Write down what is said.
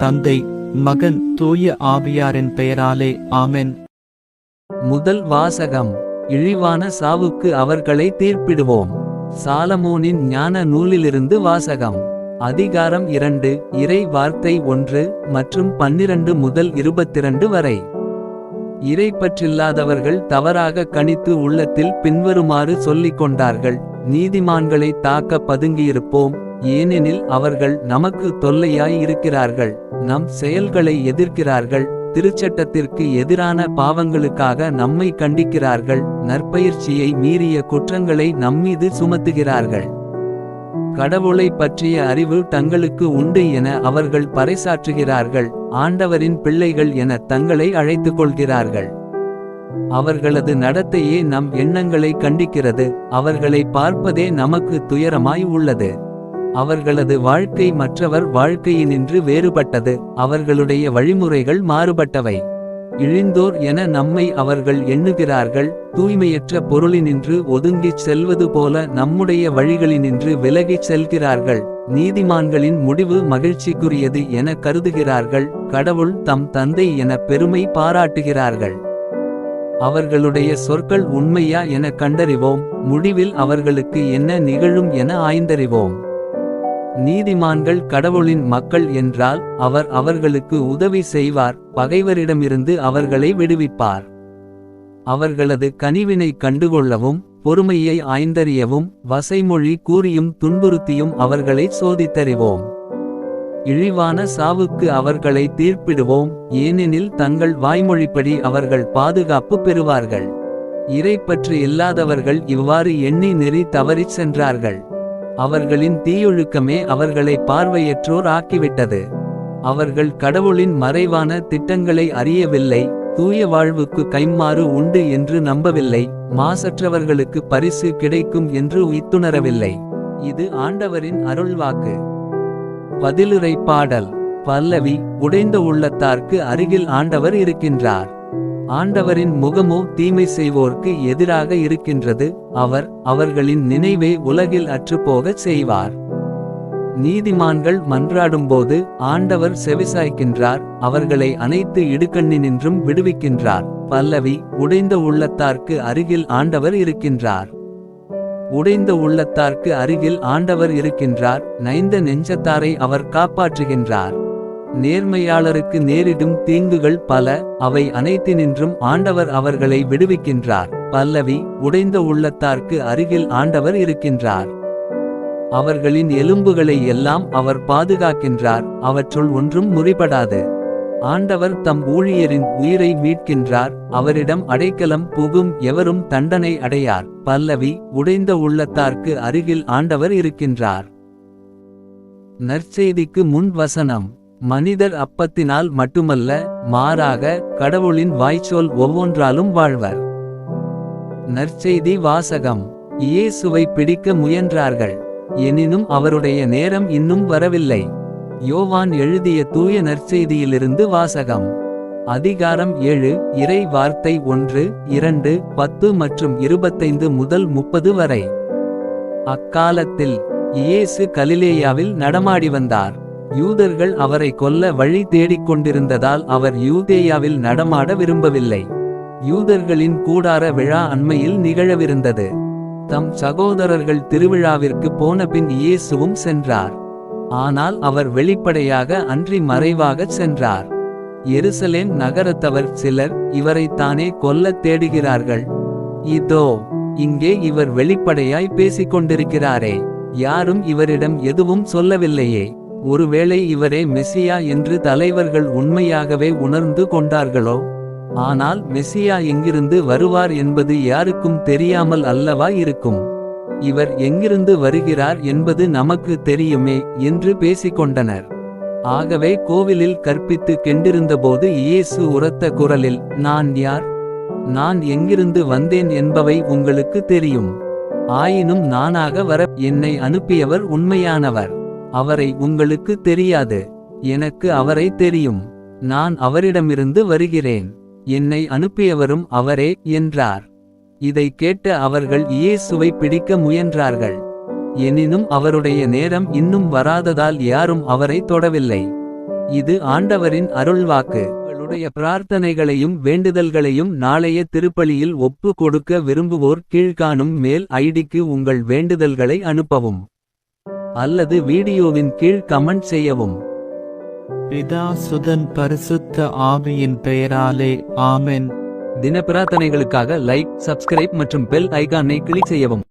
தந்தை, மகன், தூய ஆவியாரின் பெயராலே ஆமென். முதல் வாசகம். இழிவான சாவுக்கு அவர்களை தீர்ப்பிடுவோம். சாலமோனின் ஞான நூலிலிருந்து வாசகம். அதிகாரம் 2, இறை வார்த்தை 1 மற்றும் 12 முதல் 22 வரை. இறை பற்றில்லாதவர்கள் தவறாக கணித்து உள்ளத்தில் பின்வருமாறு சொல்லிக் கொண்டார்கள்: நீதிமான்களை தாக்க பதுங்கியிருப்போம், ஏனெனில் அவர்கள் நமக்கு தொல்லையாய் இருக்கிறார்கள். நம் செயல்களை எதிர்க்கிறார்கள், திருச்சட்டத்திற்கு எதிரான பாவங்களுக்காக நம்மை கண்டிக்கிறார்கள், நற்பயிற்சியை மீறிய குற்றங்களை நம்மீது சுமத்துகிறார்கள். கடவுளை பற்றிய அறிவு தங்களுக்கு உண்டு என அவர்கள் பறைசாற்றுகிறார்கள், ஆண்டவரின் பிள்ளைகள் என தங்களை அழைத்துக் கொள்கிறார்கள். அவர்களது நடத்தையே நம் எண்ணங்களை கண்டிக்கிறது, அவர்களை பார்ப்பதே நமக்கு துயரமாய் உள்ளது. அவர்களது வாழ்க்கை மற்றவர் வாழ்க்கையினின்று வேறுபட்டது, அவர்களுடைய வழிமுறைகள் மாறுபட்டவை. இழிந்தோர் என நம்மை அவர்கள் எண்ணுகிறார்கள், தூய்மையற்ற பொருளினின்று ஒதுங்கிச் செல்வது போல நம்முடைய வழிகளினின்று விலகிச் செல்கிறார்கள். நீதிமான்களின் முடிவு மகிழ்ச்சிக்குரியது என கருதுகிறார்கள், கடவுள் தம் தந்தை என பெருமை பாராட்டுகிறார்கள். அவர்களுடைய சொற்கள் உண்மையா என கண்டறிவோம், முடிவில் அவர்களுக்கு என்ன நிகழும் என ஆய்ந்தறிவோம். நீதிமான்கள் கடவுளின் மக்கள் என்றால் அவர் அவர்களுக்கு உதவி செய்வார், பகைவரிடமிருந்து அவர்களை விடுவிப்பார். அவர்களது கனிவினை கண்டுகொள்ளவும், பொறுமையை ஆய்ந்தறியவும், வசைமொழி கூறியும் துன்புறுத்தியும் அவர்களை சோதித்தறிவோம். இழிவான சாவுக்கு அவர்களை தீர்ப்பிடுவோம், ஏனெனில் தங்கள் வாய்மொழிப்படி அவர்கள் பாதுகாப்பு பெறுவார்கள். இறை பற்று இல்லாதவர்கள் இவ்வாறு எண்ணி நெறி தவறிச் சென்றார்கள். அவர்களின் தீயொழுக்கமே அவர்களை பார்வையற்றோர் ஆக்கிவிட்டது. அவர்கள் கடவுளின் மறைவான திட்டங்களை அறியவில்லை, தூய வாழ்வுக்கு கைம்மாறு உண்டு என்று நம்பவில்லை, மாசற்றவர்களுக்கு பரிசு கிடைக்கும் என்று உய்த்துணரவில்லை. இது ஆண்டவரின் அருள்வாக்கு. பதிலுரை பாடல். பல்லவி. உடைந்த உள்ளத்தார்க்கு அருகில் ஆண்டவர் இருக்கின்றார். ஆண்டவரின் முகமோ தீமை செய்வோர்க்கு எதிராக இருக்கின்றது, அவர் அவர்களின் நினைவை உலகில் அற்றுப்போகச் செய்வார். நீதிமான்கள் மன்றாடும்போது ஆண்டவர் செவிசாய்க்கின்றார், அவர்களை அனைத்து இடுக்கண்ணினின்றும் விடுவிக்கின்றார். பல்லவி. உடைந்த உள்ளத்தார்க்கு அருகில் ஆண்டவர் இருக்கின்றார். உடைந்த உள்ளத்தார்க்கு அருகில் ஆண்டவர் இருக்கின்றார், நைந்த நெஞ்சத்தாரை அவர் காப்பாற்றுகின்றார். நேர்மையாளருக்கு நேரிடும் தீங்குகள் பல, அவை அனைத்தினின்றும் ஆண்டவர் அவர்களை விடுவிக்கின்றார். பல்லவி. உடைந்த உள்ளத்தார்க்கு அருகில் ஆண்டவர் இருக்கின்றார். அவர்களின் எலும்புகளை எல்லாம் அவர் பாதுகாக்கின்றார், அவற்றுள் ஒன்றும் முறிபடாது. ஆண்டவர் தம் ஊழியரின் உயிரை மீட்கின்றார், அவரிடம் அடைக்கலம் புகும் எவரும் தண்டனை அடையார். பல்லவி. உடைந்த உள்ளத்தார்க்கு அருகில் ஆண்டவர் இருக்கின்றார். நற்செய்திக்கு முன் வசனம். மனிதர் அப்பத்தினால் மட்டுமல்ல, மாறாக கடவுளின் வாய்ச்சொல் ஒவ்வொன்றாலும் வாழ்வர். நற்செய்தி வாசகம். இயேசுவை பிடிக்க முயன்றார்கள், எனினும் அவருடைய நேரம் இன்னும் வரவில்லை. யோவான் எழுதிய தூய நற்செய்தியிலிருந்து வாசகம். அதிகாரம் 7, இறை வார்த்தை 1, 2, 10 மற்றும் 25 முதல் 30 வரை. அக்காலத்தில் இயேசு கலிலேயாவில் நடமாடி வந்தார். யூதர்கள் அவரை கொல்ல வழி தேடிக்கொண்டிருந்ததால் அவர் யூதேயாவில் நடமாட விரும்பவில்லை. யூதர்களின் கூடார விழா அண்மையில் நிகழவிருந்தது. தம் சகோதரர்கள் திருவிழாவிற்கு போனபின் இயேசுவும் சென்றார். ஆனால் அவர் வெளிப்படையாக அன்றி மறைவாகச் சென்றார். எருசலேம் நகரத்தவர் சிலர் இவரைத்தானே கொல்லத் தேடுகிறார்கள். இதோ, இங்கே இவர் வெளிப்படையாய் பேசிக்கொண்டிருக்கிறாரே, யாரும் இவரிடம் எதுவும் சொல்லவில்லையே. ஒருவேளை இவரே மெசியா என்று தலைவர்கள் உண்மையாகவே உணர்ந்து கொண்டார்களோ? ஆனால் மெசியா எங்கிருந்து வருவார் என்பது யாருக்கும் தெரியாமல் அல்லவா இருக்கும். இவர் எங்கிருந்து வருகிறார் என்பது நமக்கு தெரியுமே என்று பேசிக்கொண்டனர். ஆகவே கோவிலில் கற்பித்து கெண்டிருந்தபோது இயேசு உரத்த குரலில், நான் யார்? நான் எங்கிருந்து வந்தேன் என்பவை உங்களுக்கு தெரியும். ஆயினும் நானாக வர என்னை அனுப்பியவர் உண்மையானவர். அவரை உங்களுக்கு தெரியாது, எனக்கு அவரை தெரியும். நான் அவரிடமிருந்து வருகிறேன், என்னை அனுப்பியவரும் அவரே என்றார். இதை கேட்ட அவர்கள் இயேசுவை பிடிக்க முயன்றார்கள். எனினும் அவருடைய நேரம் இன்னும் வராததால் யாரும் அவரை தொடவில்லை. இது ஆண்டவரின் அருள்வாக்கு. உங்களுடைய பிரார்த்தனைகளையும் வேண்டுதல்களையும் நாளைய திருப்பலியில் ஒப்பு கொடுக்க விரும்புவோர் கீழ்காணும் மெயில் ஐடிக்கு உங்கள் வேண்டுதல்களை அனுப்பவும். அல்லது வீடியோவின் கீழ் கமெண்ட் செய்யவும். பிதா சுதன் பரிசுத்த ஆவியின் பெயராலே ஆமென். தின பிரார்த்தனைகளுக்காக லைக், சப்ஸ்கிரைப் மற்றும் பெல் ஐகானை கிளிக் செய்யவும்.